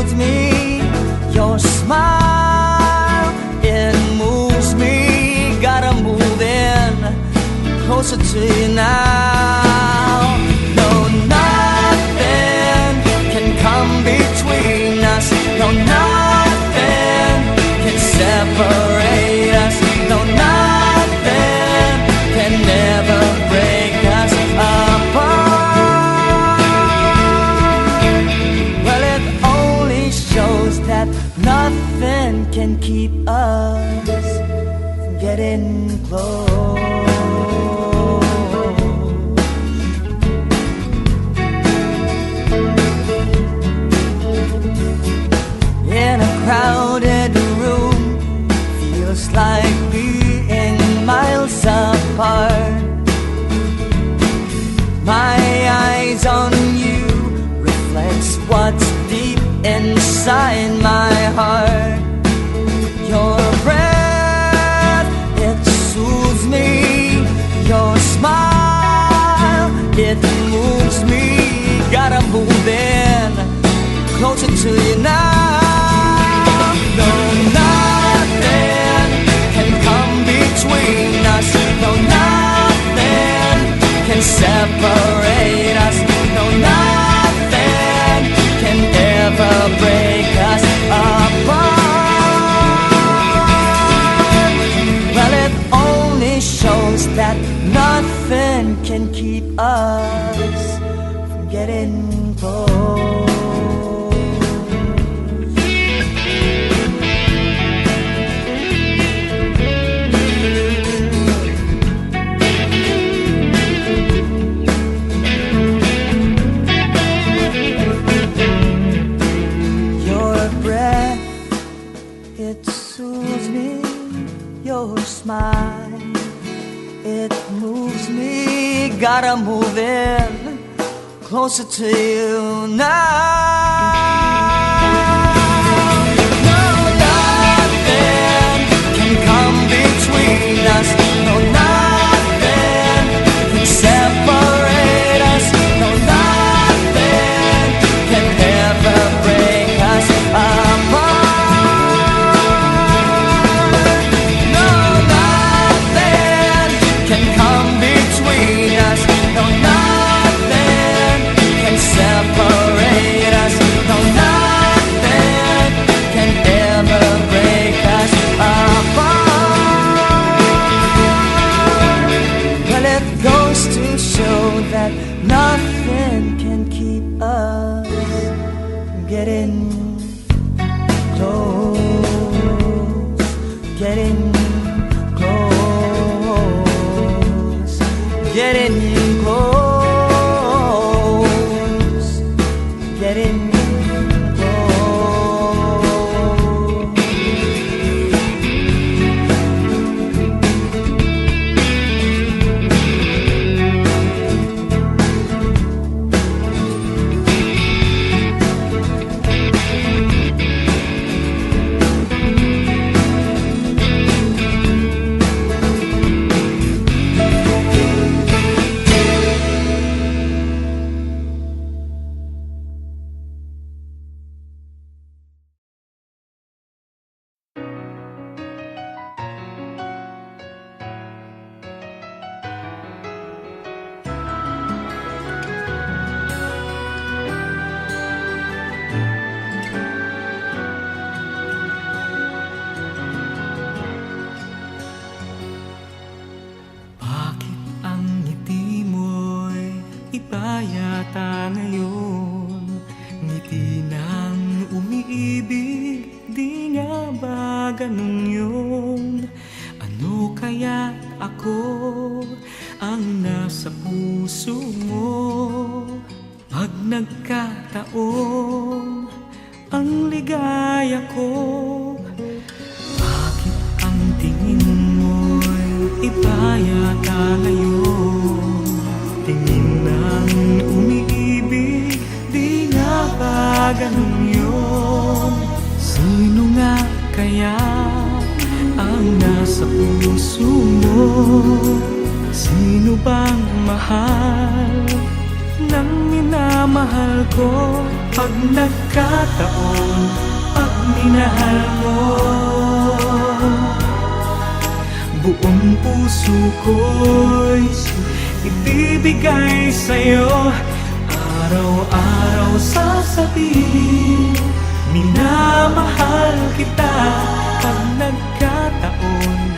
soothes me. Your smile, it moves me. Gotta move in closer to you now. No, nothing can come between us. No, nothing can separate us. No, nothing can never break us apart. Well, it only shows that nothing can keep us from getting close. In a crowded room, feels like being miles apart. My eyes on you reflects what's deep inside my heart. Your breath, it soothes me. Your smile, it moves me. Gotta move in closer to you now. No, nothing can come between us. No, nothing can separate us. No, nothing can ever break us apart. Well, it only shows that nothing can keep us from getting close. It soothes me, your smile, it moves me. Gotta move in closer to you now. No, nothing can come between us. No, nothing can separate us. No, nothing can ever break us apart. That nothing can keep us from getting close, getting close, getting close, getting close. Iba yata ngayon, ngiti ng umiibig, di nga ba ganun yun? Ano kaya ako ang nasa puso mo? Pag nagkataon ang ligaya ko, bakit ang tingin mo'y iba yata ngayon? Tingin ng umiibig, di nga ba ganun yun? Sino nga kaya ang nasa puso mo? Sino bang mahal ng minamahal ko. Pag nagkataon, pag minahal mo, buong puso ko'y ibibigay sa'yo. Araw-araw sasabihin, minamahal kita. Pag nagkataon,